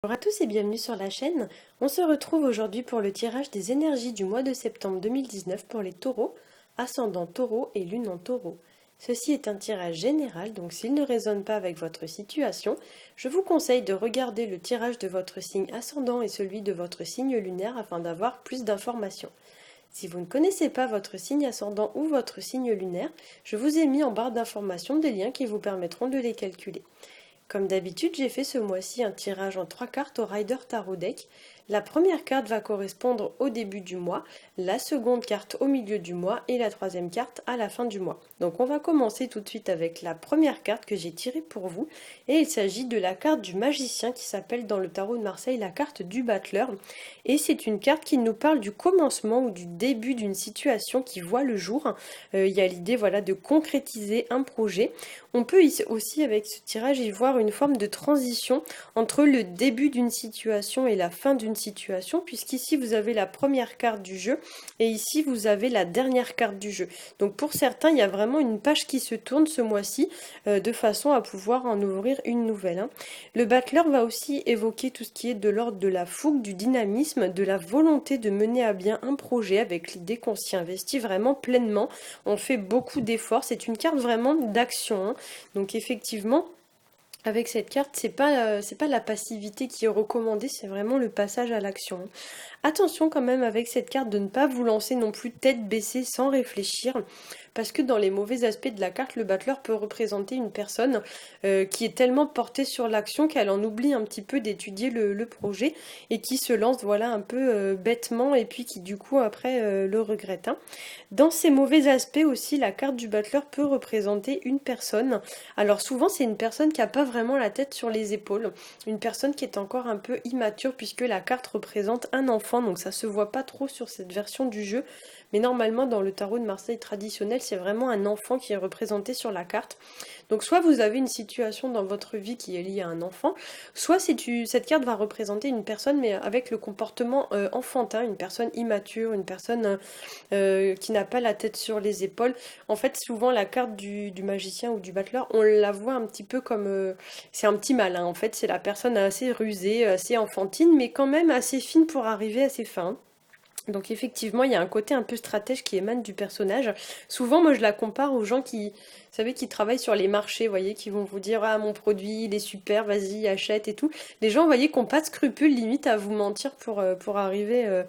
Bonjour à tous et bienvenue sur la chaîne. On se retrouve aujourd'hui pour le tirage des énergies du mois de septembre 2019 pour les taureaux, ascendant taureau et lune en taureau. Ceci est un tirage général, donc s'il ne résonne pas avec votre situation, je vous conseille de regarder le tirage de votre signe ascendant et celui de votre signe lunaire afin d'avoir plus d'informations. Si vous ne connaissez pas votre signe ascendant ou votre signe lunaire, je vous ai mis en barre d'informations des liens qui vous permettront de les calculer. Comme d'habitude, j'ai fait ce mois-ci un tirage en 3 cartes au Rider Tarot Deck. La première carte va correspondre au début du mois, la seconde carte au milieu du mois et la troisième carte à la fin du mois. Donc on va commencer tout de suite avec la première carte que j'ai tirée pour vous. Et il s'agit de la carte du magicien qui s'appelle dans le tarot de Marseille la carte du battleur. Et c'est une carte qui nous parle du commencement ou du début d'une situation qui voit le jour. Il y a l'idée voilà, de concrétiser un projet. On peut aussi avec ce tirage y voir une forme de transition entre le début d'une situation et la fin d'une situation, puisqu'ici vous avez la première carte du jeu et ici vous avez la dernière carte du jeu. Donc pour certains, il y a vraiment une page qui se tourne ce mois-ci de façon à pouvoir en ouvrir une nouvelle. Le battleur va aussi évoquer tout ce qui est de l'ordre de la fougue, du dynamisme, de la volonté de mener à bien un projet avec l'idée qu'on s'y investit vraiment pleinement. On fait beaucoup d'efforts, c'est une carte vraiment d'action. Donc effectivement, avec cette carte, c'est pas la passivité qui est recommandée, c'est vraiment le passage à l'action. Attention quand même avec cette carte de ne pas vous lancer non plus tête baissée sans réfléchir, parce que dans les mauvais aspects de la carte, le battleur peut représenter une personne qui est tellement portée sur l'action qu'elle en oublie un petit peu d'étudier le projet et qui se lance voilà un peu bêtement et puis qui du coup après le regrette. Dans ces mauvais aspects aussi, la carte du battleur peut représenter une personne. Alors souvent c'est une personne qui n'a pas vraiment la tête sur les épaules, une personne qui est encore un peu immature puisque la carte représente un enfant, donc ça se voit pas trop sur cette version du jeu. Mais normalement, dans le tarot de Marseille traditionnel, c'est vraiment un enfant qui est représenté sur la carte. Donc soit vous avez une situation dans votre vie qui est liée à un enfant, soit cette carte va représenter une personne mais avec le comportement enfantin, une personne immature, une personne qui n'a pas la tête sur les épaules. En fait, souvent la carte du magicien ou du battleur, on la voit un petit peu comme... c'est un petit malin, en fait, c'est la personne assez rusée, assez enfantine, mais quand même assez fine pour arriver à ses fins. Donc effectivement, il y a un côté un peu stratège qui émane du personnage. Souvent, moi, je la compare aux gens qui, vous savez, qui travaillent sur les marchés, vous voyez, qui vont vous dire ah mon produit, il est super, vas-y, achète et tout. Les gens, vous voyez, qui n'ont pas de scrupules, limite à vous mentir pour arriver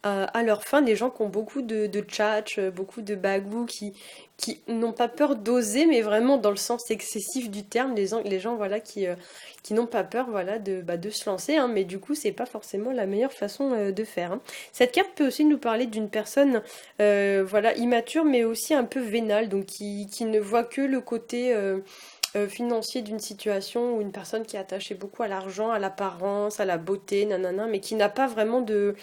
à leur fin. Des gens qui ont beaucoup de tchatch, beaucoup de bagou, qui n'ont pas peur d'oser, mais vraiment dans le sens excessif du terme, les gens voilà, qui n'ont pas peur voilà, de se lancer, hein, mais du coup, c'est pas forcément la meilleure façon de faire. Hein. Cette carte peut aussi nous parler d'une personne voilà, immature, mais aussi un peu vénale, donc qui ne voit que le côté financier d'une situation ou une personne qui est attachée beaucoup à l'argent, à l'apparence, à la beauté, nanana, mais qui n'a pas vraiment de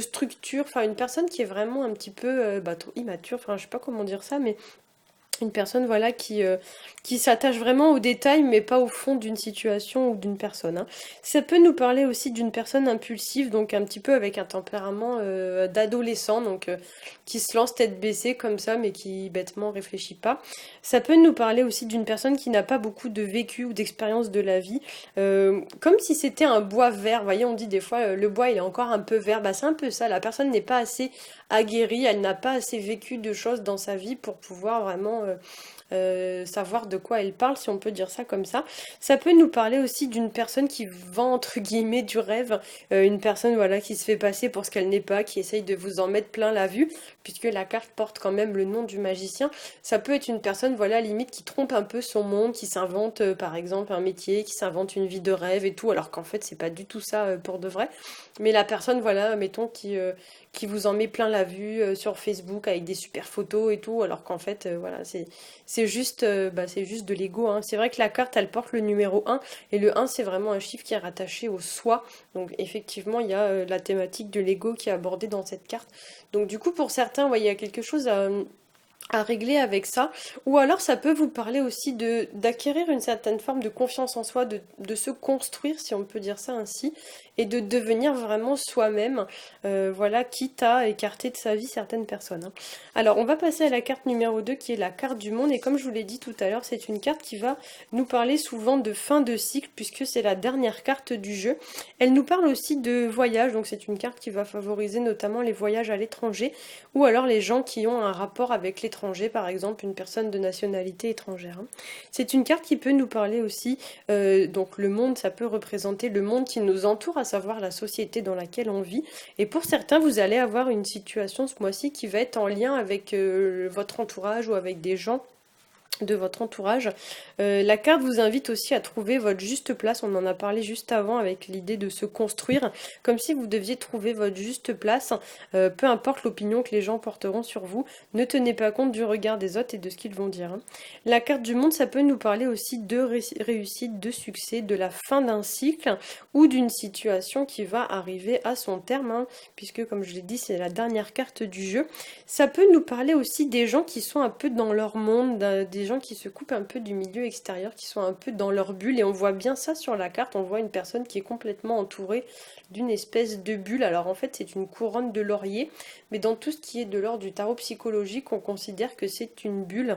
structure, enfin une personne qui est vraiment un petit peu trop immature, enfin je sais pas comment dire ça, mais une personne voilà qui s'attache vraiment aux détails mais pas au fond d'une situation ou d'une personne. Hein. Ça peut nous parler aussi d'une personne impulsive, donc un petit peu avec un tempérament d'adolescent, donc qui se lance tête baissée comme ça mais qui bêtement réfléchit pas. Ça peut nous parler aussi d'une personne qui n'a pas beaucoup de vécu ou d'expérience de la vie, comme si c'était un bois vert. Vous voyez, on dit des fois le bois il est encore un peu vert, bah c'est un peu ça, la personne n'est pas assez aguerrie, elle n'a pas assez vécu de choses dans sa vie pour pouvoir vraiment savoir de quoi elle parle, si on peut dire ça comme ça. Ça peut nous parler aussi d'une personne qui vend entre guillemets du rêve, une personne voilà qui se fait passer pour ce qu'elle n'est pas, qui essaye de vous en mettre plein la vue, puisque la carte porte quand même le nom du magicien. Ça peut être une personne voilà limite qui trompe un peu son monde, qui s'invente par exemple un métier, qui s'invente une vie de rêve et tout, alors qu'en fait c'est pas du tout ça pour de vrai. Mais la personne voilà mettons qui vous en met plein la vue sur Facebook avec des super photos et tout, alors qu'en fait voilà c'est juste de l'ego. Hein. C'est vrai que la carte, elle porte le numéro 1, et le 1, c'est vraiment un chiffre qui est rattaché au soi. Donc effectivement, il y a la thématique de l'ego qui est abordée dans cette carte. Donc du coup, pour certains, ouais, il y a quelque chose à régler avec ça, ou alors ça peut vous parler aussi de d'acquérir une certaine forme de confiance en soi, de se construire, si on peut dire ça ainsi, et de devenir vraiment soi-même, voilà, quitte à écarter de sa vie certaines personnes, hein. Alors on va passer à la carte numéro 2 qui est la carte du monde, et comme je vous l'ai dit tout à l'heure, c'est une carte qui va nous parler souvent de fin de cycle, puisque c'est la dernière carte du jeu. Elle nous parle aussi de voyage, donc c'est une carte qui va favoriser notamment les voyages à l'étranger, ou alors les gens qui ont un rapport avec l'étranger, par exemple une personne de nationalité étrangère, hein. C'est une carte qui peut nous parler aussi, donc le monde, ça peut représenter le monde qui nous entoure, à savoir la société dans laquelle on vit. Et pour certains, vous allez avoir une situation ce mois-ci qui va être en lien avec votre entourage ou avec des gens de votre entourage. La carte vous invite aussi à trouver votre juste place, on en a parlé juste avant avec l'idée de se construire, comme si vous deviez trouver votre juste place, peu importe l'opinion que les gens porteront sur vous, ne tenez pas compte du regard des autres et de ce qu'ils vont dire, hein. La carte du monde, ça peut nous parler aussi de réussite, de succès, de la fin d'un cycle ou d'une situation qui va arriver à son terme, hein, puisque comme je l'ai dit, c'est la dernière carte du jeu. Ça peut nous parler aussi des gens qui sont un peu dans leur monde, des gens qui se coupent un peu du milieu extérieur, qui sont un peu dans leur bulle, et on voit bien ça sur la carte, on voit une personne qui est complètement entourée d'une espèce de bulle. Alors en fait c'est une couronne de laurier, mais dans tout ce qui est de l'ordre du tarot psychologique, on considère que c'est une bulle.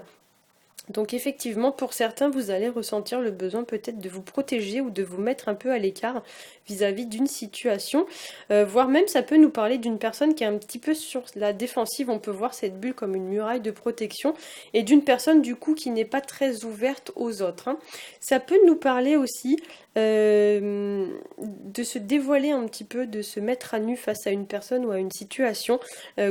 Donc effectivement, pour certains, vous allez ressentir le besoin peut-être de vous protéger ou de vous mettre un peu à l'écart vis-à-vis d'une situation, voire même ça peut nous parler d'une personne qui est un petit peu sur la défensive, on peut voir cette bulle comme une muraille de protection, et d'une personne du coup qui n'est pas très ouverte aux autres, hein. Ça peut nous parler aussi de se dévoiler un petit peu, de se mettre à nu face à une personne ou à une situation,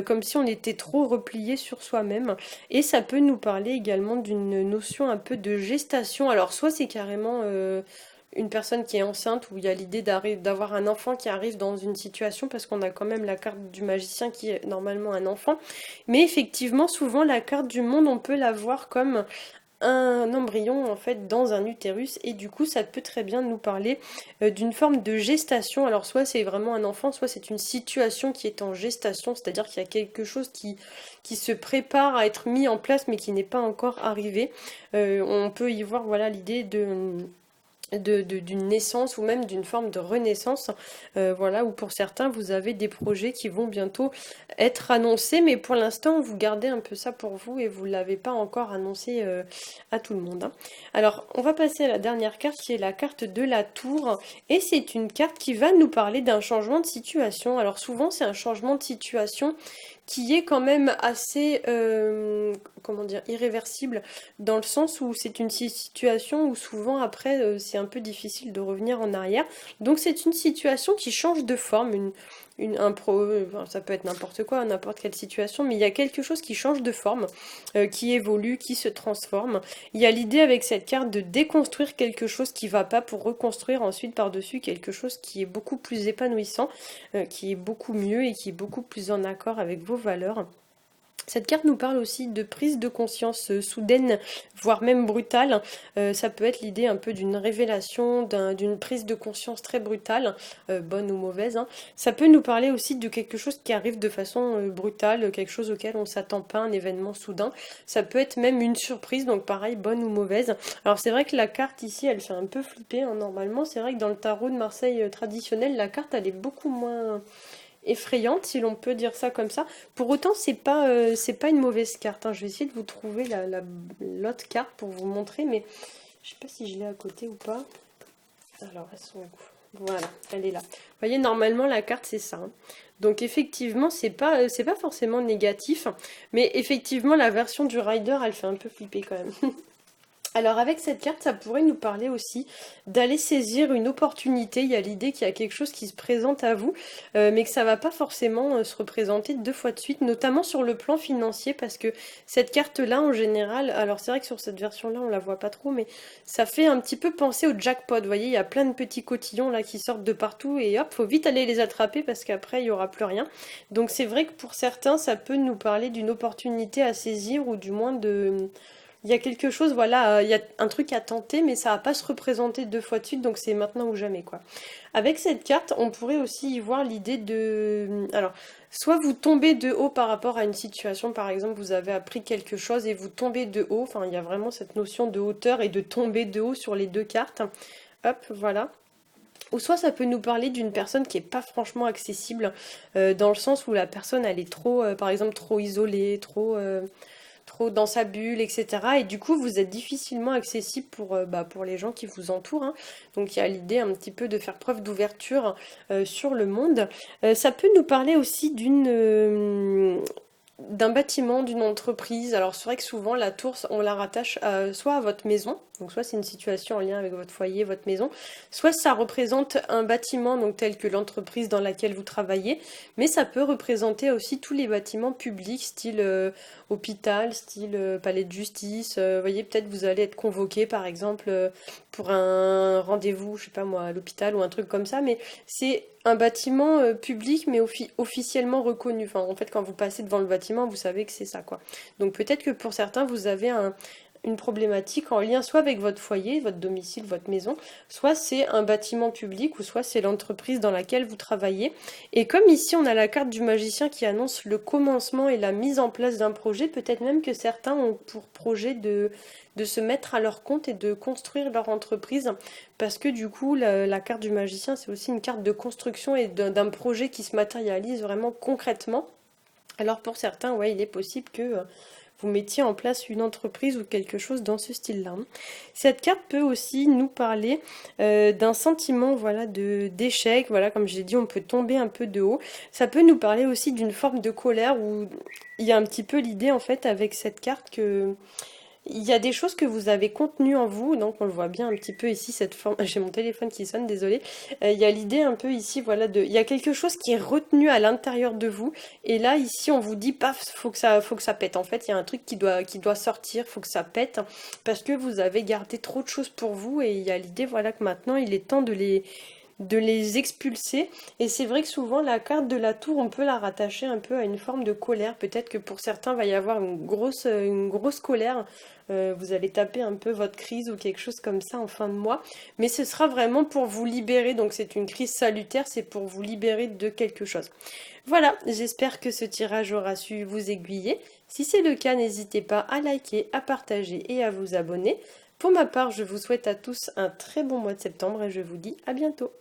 comme si on était trop replié sur soi-même. Et ça peut nous parler également d'une notion un peu de gestation. Alors soit c'est carrément une personne qui est enceinte, où il y a l'idée d'avoir un enfant qui arrive dans une situation, parce qu'on a quand même la carte du magicien qui est normalement un enfant. Mais effectivement, souvent la carte du monde, on peut la voir comme un embryon en fait dans un utérus, et du coup ça peut très bien nous parler d'une forme de gestation. Alors soit c'est vraiment un enfant, soit c'est une situation qui est en gestation, c'est-à-dire qu'il y a quelque chose qui se prépare à être mis en place mais qui n'est pas encore arrivé. On peut y voir voilà l'idée d'une naissance ou même d'une forme de renaissance, voilà, où pour certains vous avez des projets qui vont bientôt être annoncés, mais pour l'instant vous gardez un peu ça pour vous et vous ne l'avez pas encore annoncé à tout le monde, hein. Alors on va passer à la dernière carte qui est la carte de la tour, et c'est une carte qui va nous parler d'un changement de situation. Alors souvent c'est un changement de situation qui est quand même assez, comment dire, irréversible, dans le sens où c'est une situation où souvent après c'est un peu difficile de revenir en arrière. Donc c'est une situation qui change de forme, ça peut être n'importe quoi, n'importe quelle situation, mais il y a quelque chose qui change de forme, qui évolue, qui se transforme. Il y a l'idée avec cette carte de déconstruire quelque chose qui va pas pour reconstruire ensuite par-dessus quelque chose qui est beaucoup plus épanouissant, qui est beaucoup mieux et qui est beaucoup plus en accord avec vos valeurs. Cette carte nous parle aussi de prise de conscience soudaine, voire même brutale. Ça peut être l'idée un peu d'une révélation, d'une prise de conscience très brutale, bonne ou mauvaise, hein. Ça peut nous parler aussi de quelque chose qui arrive de façon brutale, quelque chose auquel on ne s'attend pas, un événement soudain. Ça peut être même une surprise, donc pareil, bonne ou mauvaise. Alors c'est vrai que la carte ici, elle fait un peu flipper, hein, normalement. C'est vrai que dans le tarot de Marseille traditionnel, la carte, elle est beaucoup moins effrayante, si l'on peut dire ça comme ça. Pour autant, c'est pas une mauvaise carte, hein. Je vais essayer de vous trouver l'autre carte pour vous montrer, mais je sais pas si je l'ai à côté ou pas. Alors, elles sont où? Voilà, elle est là. Vous voyez, normalement, la carte, c'est ça, hein. Donc, effectivement, c'est pas forcément négatif, mais effectivement, la version du Rider, elle fait un peu flipper quand même. Alors avec cette carte, ça pourrait nous parler aussi d'aller saisir une opportunité. Il y a l'idée qu'il y a quelque chose qui se présente à vous, mais que ça va pas forcément se représenter deux fois de suite, notamment sur le plan financier, parce que cette carte-là, en général, alors c'est vrai que sur cette version-là, on la voit pas trop, mais ça fait un petit peu penser au jackpot. Vous voyez, il y a plein de petits cotillons là qui sortent de partout, et hop, faut vite aller les attraper parce qu'après, il y aura plus rien. Donc c'est vrai que pour certains, ça peut nous parler d'une opportunité à saisir, ou du moins il y a quelque chose, voilà, il y a un truc à tenter, mais ça va pas se représenter deux fois de suite, donc c'est maintenant ou jamais, quoi. Avec cette carte, on pourrait aussi y voir l'idée de... Alors, soit vous tombez de haut par rapport à une situation, par exemple, vous avez appris quelque chose et vous tombez de haut, enfin, il y a vraiment cette notion de hauteur et de tomber de haut sur les deux cartes. Hop, voilà. Ou soit ça peut nous parler d'une personne qui est pas franchement accessible, dans le sens où la personne elle est trop, par exemple, trop isolée, trop dans sa bulle, etc. Et du coup, vous êtes difficilement accessible pour les gens qui vous entourent, hein. Donc il y a l'idée un petit peu de faire preuve d'ouverture sur le monde. Ça peut nous parler aussi d'un bâtiment, d'une entreprise. Alors c'est vrai que souvent la tour, on la rattache soit à votre maison, donc soit c'est une situation en lien avec votre foyer, votre maison, soit ça représente un bâtiment, donc tel que l'entreprise dans laquelle vous travaillez, mais ça peut représenter aussi tous les bâtiments publics, style hôpital, style palais de justice. Vous voyez, peut-être vous allez être convoqué par exemple pour un rendez-vous, je sais pas moi, à l'hôpital ou un truc comme ça, mais c'est un bâtiment public mais officiellement reconnu. Enfin, en fait, quand vous passez devant le bâtiment, vous savez que c'est ça, quoi. Donc peut-être que pour certains, vous avez une problématique en lien soit avec votre foyer, votre domicile, votre maison, soit c'est un bâtiment public ou soit c'est l'entreprise dans laquelle vous travaillez. Et comme ici on a la carte du magicien qui annonce le commencement et la mise en place d'un projet, peut-être même que certains ont pour projet de se mettre à leur compte et de construire leur entreprise, parce que du coup la carte du magicien c'est aussi une carte de construction et d'un projet qui se matérialise vraiment concrètement. Alors pour certains, ouais, il est possible que vous mettiez en place une entreprise ou quelque chose dans ce style-là. Cette carte peut aussi nous parler d'un sentiment, voilà, d'échec. Voilà, comme j'ai dit, on peut tomber un peu de haut. Ça peut nous parler aussi d'une forme de colère où il y a un petit peu l'idée en fait avec cette carte que il y a des choses que vous avez contenues en vous, donc on le voit bien un petit peu ici, cette forme, j'ai mon téléphone qui sonne, désolé. Il y a l'idée un peu ici, voilà, il y a quelque chose qui est retenu à l'intérieur de vous, et là, ici, on vous dit, paf, faut que ça pète. En fait, il y a un truc qui doit sortir, faut que ça pète, parce que vous avez gardé trop de choses pour vous, et il y a l'idée, voilà, que maintenant, il est temps de les expulser. Et c'est vrai que souvent la carte de la tour, on peut la rattacher un peu à une forme de colère. Peut-être que pour certains, il va y avoir une grosse colère. Vous allez taper un peu votre crise ou quelque chose comme ça en fin de mois. Mais ce sera vraiment pour vous libérer. Donc c'est une crise salutaire, c'est pour vous libérer de quelque chose. Voilà, j'espère que ce tirage aura su vous aiguiller. Si c'est le cas, n'hésitez pas à liker, à partager et à vous abonner. Pour ma part, je vous souhaite à tous un très bon mois de septembre et je vous dis à bientôt.